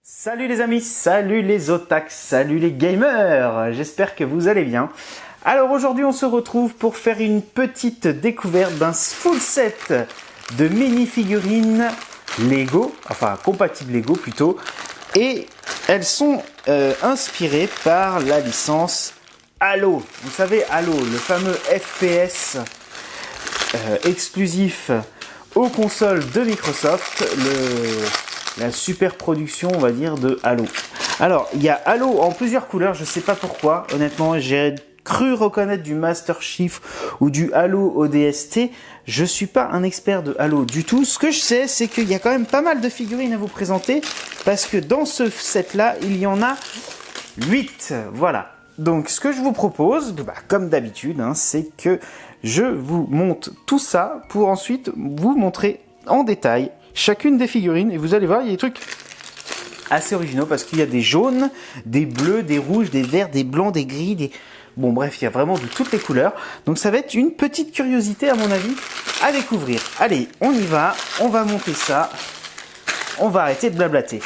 Salut les amis, salut les otaks, salut les gamers, j'espère que vous allez bien. Alors aujourd'hui on se retrouve pour faire une petite découverte d'un full set de mini-figurines Lego, enfin compatibles Lego plutôt, et elles sont inspirées par la licence Halo. Vous savez Halo, le fameux FPS exclusif aux consoles de Microsoft, la super production, on va dire, de Halo. Alors, il y a Halo en plusieurs couleurs, je sais pas pourquoi. Honnêtement, j'ai cru reconnaître du Master Chief ou du Halo ODST. Je suis pas un expert de Halo du tout. Ce que je sais, c'est qu'il y a quand même pas mal de figurines à vous présenter, parce que dans ce set-là, il y en a 8. Voilà. Donc, ce que je vous propose, comme d'habitude, c'est que je vous monte tout ça pour ensuite vous montrer en détail chacune des figurines, et vous allez voir, il y a des trucs assez originaux parce qu'il y a des jaunes, des bleus, des rouges, des verts, des blancs, des gris, des... Bon bref, il y a vraiment de toutes les couleurs. Donc ça va être une petite curiosité à mon avis à découvrir. Allez, on y va, on va monter ça. On va arrêter de blablater.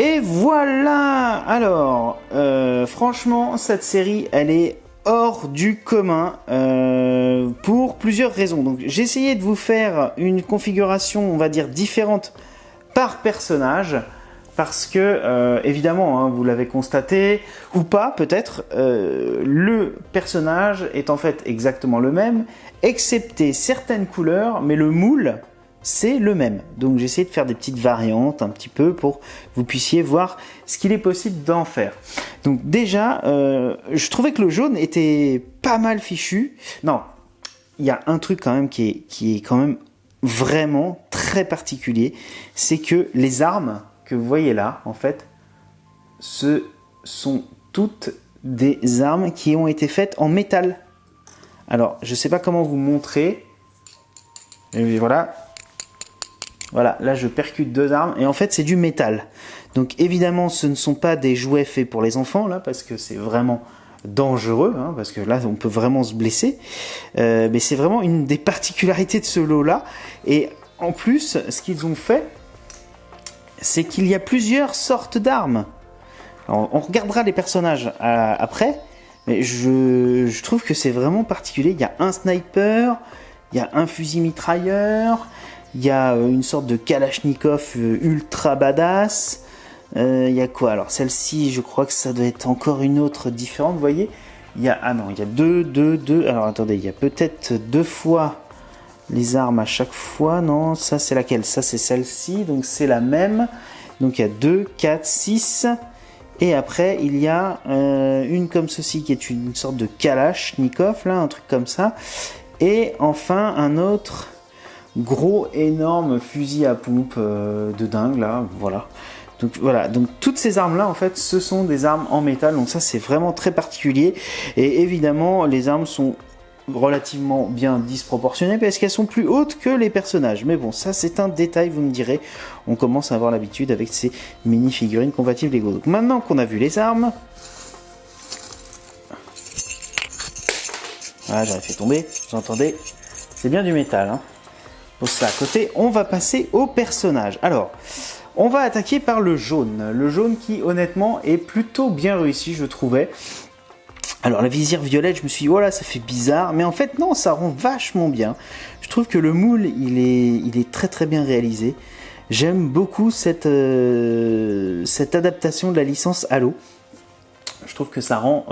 Et voilà. Alors, franchement, cette série, elle est hors du commun pour plusieurs raisons. Donc, j'ai essayé de vous faire une configuration, on va dire, différente par personnage. Parce que, évidemment, hein, vous l'avez constaté, ou pas peut-être, le personnage est en fait exactement le même, excepté certaines couleurs, mais le moule, c'est le même. Donc j'ai essayé de faire des petites variantes un petit peu pour que vous puissiez voir ce qu'il est possible d'en faire. Donc déjà, je trouvais que le jaune était pas mal fichu. Non, il y a un truc quand même qui est quand même vraiment très particulier, c'est que les armes que vous voyez là, en fait, ce sont toutes des armes qui ont été faites en métal. Alors, je ne sais pas comment vous montrer. Et voilà. Voilà, là je percute deux armes et en fait c'est du métal. Donc évidemment ce ne sont pas des jouets faits pour les enfants là parce que c'est vraiment dangereux, hein, parce que là on peut vraiment se blesser. Mais c'est vraiment une des particularités de ce lot là. Et en plus, ce qu'ils ont fait, c'est qu'il y a plusieurs sortes d'armes. Alors, on regardera les personnages après, mais je trouve que c'est vraiment particulier. Il y a un sniper, il y a un fusil mitrailleur, il y a une sorte de Kalachnikov ultra badass. Il y a quoi? Alors celle-ci, je crois que ça doit être encore une autre différente, vous voyez. Il y a, ah non, il y a deux. Alors attendez, il y a peut-être deux fois les armes à chaque fois. Non, ça c'est laquelle? Ça c'est celle-ci, donc c'est la même. Donc il y a 2, 4, 6. Et après il y a une comme ceci qui est une sorte de Kalachnikov, là, un truc comme ça. Et enfin un autre gros énorme fusil à pompe de dingue là, voilà. Donc voilà, donc toutes ces armes là en fait ce sont des armes en métal, donc ça c'est vraiment très particulier. Et évidemment les armes sont relativement bien disproportionnées parce qu'elles sont plus hautes que les personnages. Mais bon, ça c'est un détail, vous me direz. On commence à avoir l'habitude avec ces mini figurines compatibles Lego. Donc maintenant qu'on a vu les armes, voilà, j'aurais fait tomber, vous entendez, c'est bien du métal, hein. Pour ça à côté, on va passer au personnage. Alors, on va attaquer par le jaune. Le jaune qui, honnêtement, est plutôt bien réussi, je trouvais. Alors, la visière violette, je me suis dit, voilà, ça fait bizarre. Mais en fait, non, ça rend vachement bien. Je trouve que le moule, il est très très bien réalisé. J'aime beaucoup cette adaptation de la licence Halo. Je trouve que ça rend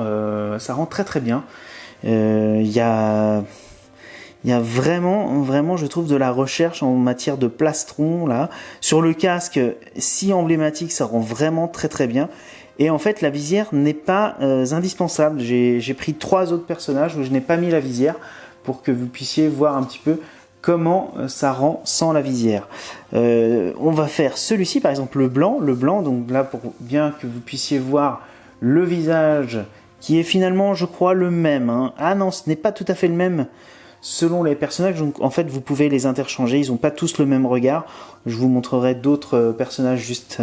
très très bien. Il y a vraiment, je trouve, de la recherche en matière de plastron, là. Sur le casque, si emblématique, ça rend vraiment très très bien. Et en fait, la visière n'est pas indispensable. J'ai pris 3 autres personnages où je n'ai pas mis la visière pour que vous puissiez voir un petit peu comment ça rend sans la visière. On va faire celui-ci, par exemple, le blanc, donc là, pour bien que vous puissiez voir le visage qui est finalement, je crois, le même, hein. Ah non, ce n'est pas tout à fait le même selon les personnages, donc en fait vous pouvez les interchanger, ils n'ont pas tous le même regard. Je vous montrerai d'autres personnages juste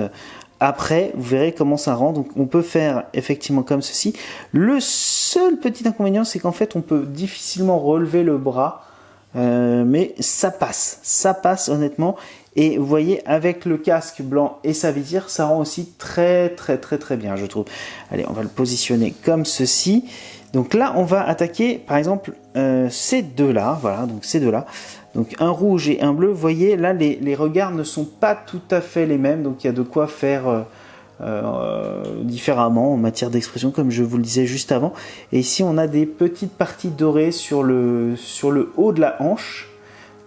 après, vous verrez comment ça rend. Donc on peut faire effectivement comme ceci. Le seul petit inconvénient, c'est qu'en fait on peut difficilement relever le bras, mais ça passe honnêtement. Et vous voyez, avec le casque blanc et sa visière, ça rend aussi très très très très bien, je trouve. Allez, on va le positionner comme ceci. Donc là, on va attaquer, par exemple, ces deux-là. Voilà, donc ces deux-là. Donc un rouge et un bleu. Vous voyez, là, les regards ne sont pas tout à fait les mêmes. Donc il y a de quoi faire différemment en matière d'expression, comme je vous le disais juste avant. Et ici, on a des petites parties dorées sur le haut de la hanche,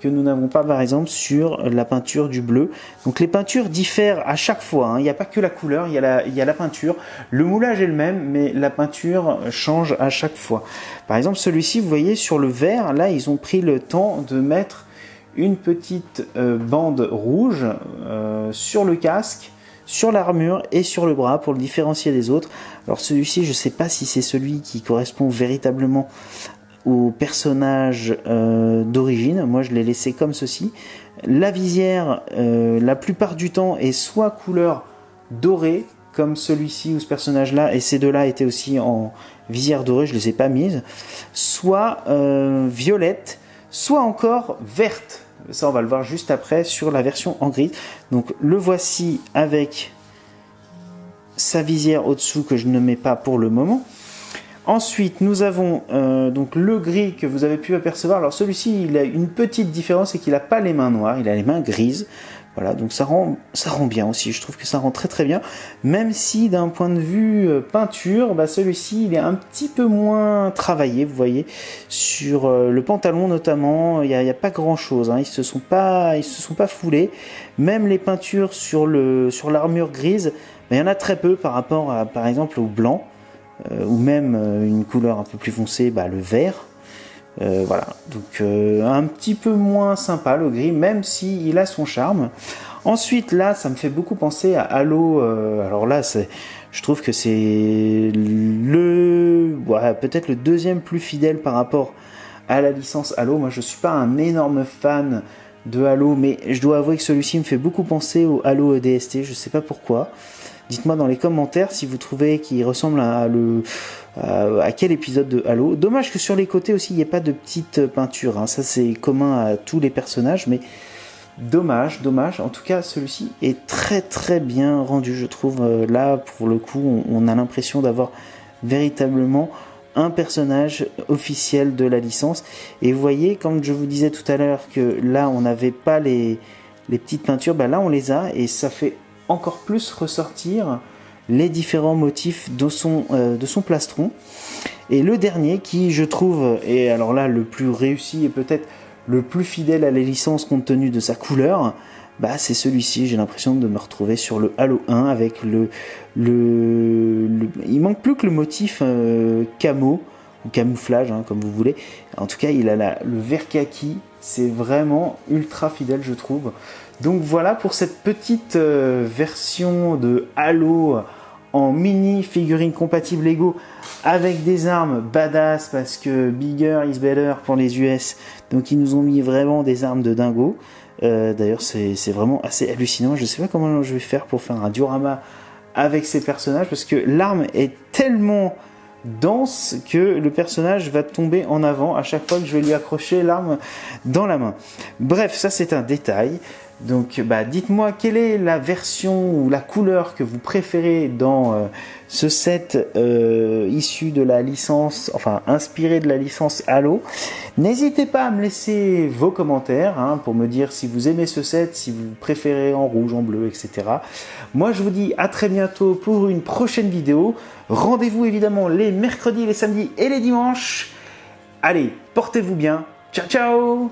que nous n'avons pas par exemple sur la peinture du bleu. Donc les peintures diffèrent à chaque fois, hein. Il n'y a pas que la couleur, il y a la peinture. Le moulage est le même, mais la peinture change à chaque fois. Par exemple celui-ci, vous voyez sur le vert, là ils ont pris le temps de mettre une petite bande rouge sur le casque, sur l'armure et sur le bras pour le différencier des autres. Alors celui-ci, je ne sais pas si c'est celui qui correspond véritablement au personnage d'origine. Moi je l'ai laissé comme ceci. La visière la plupart du temps est soit couleur dorée comme celui-ci ou ce personnage là, et ces deux là étaient aussi en visière dorée, je les ai pas mises, soit violette, soit encore verte. Ça on va le voir juste après sur la version en gris. Donc le voici avec sa visière au-dessous que je ne mets pas pour le moment. Ensuite, nous avons donc le gris que vous avez pu apercevoir. Alors celui-ci, il a une petite différence, c'est qu'il n'a pas les mains noires, il a les mains grises. Voilà, donc ça rend bien aussi. Je trouve que ça rend très très bien. Même si d'un point de vue peinture, celui-ci, il est un petit peu moins travaillé. Vous voyez, sur le pantalon notamment, il y a pas grand-chose. Ils se sont pas foulés. Même les peintures sur l'armure grise, il y en a très peu par rapport à, par exemple, au blanc. Ou même une couleur un peu plus foncée, le vert. Voilà, donc un petit peu moins sympa le gris, même si il a son charme. Ensuite, là, ça me fait beaucoup penser à Halo. Alors là, je trouve que c'est peut-être le deuxième plus fidèle par rapport à la licence Halo. Moi, je suis pas un énorme fan de Halo, mais je dois avouer que celui-ci me fait beaucoup penser au Halo DST. Je sais pas pourquoi. Dites-moi dans les commentaires si vous trouvez qu'il ressemble à quel épisode de Halo. Dommage que sur les côtés aussi, il n'y ait pas de petite peinture. Ça, c'est commun à tous les personnages, mais dommage. En tout cas, celui-ci est très très bien rendu, je trouve. Là, pour le coup, on a l'impression d'avoir véritablement un personnage officiel de la licence. Et vous voyez, comme je vous disais tout à l'heure, que là, on n'avait pas les petites peintures. Là, on les a et ça fait encore plus ressortir les différents motifs de son plastron. Et le dernier qui, je trouve, est alors là le plus réussi et peut-être le plus fidèle à la licence compte tenu de sa couleur, c'est celui-ci. J'ai l'impression de me retrouver sur le Halo 1 avec il manque plus que le motif camo ou camouflage, comme vous voulez. En tout cas, il a le vert kaki. C'est vraiment ultra fidèle, je trouve. Donc voilà pour cette petite version de Halo en mini figurine compatible Lego avec des armes badass, parce que bigger is better pour les US. Donc ils nous ont mis vraiment des armes de dingo. D'ailleurs c'est vraiment assez hallucinant. Je sais pas comment je vais faire pour faire un diorama avec ces personnages, parce que l'arme est tellement dense que le personnage va tomber en avant à chaque fois que je vais lui accrocher l'arme dans la main. Bref, ça c'est un détail. Donc dites-moi quelle est la version ou la couleur que vous préférez dans ce set issu de la licence, enfin inspiré de la licence Halo. N'hésitez pas à me laisser vos commentaires pour me dire si vous aimez ce set, si vous préférez en rouge, en bleu, etc. Moi je vous dis à très bientôt pour une prochaine vidéo. Rendez-vous évidemment les mercredis, les samedis et les dimanches. Allez, portez-vous bien. Ciao ciao.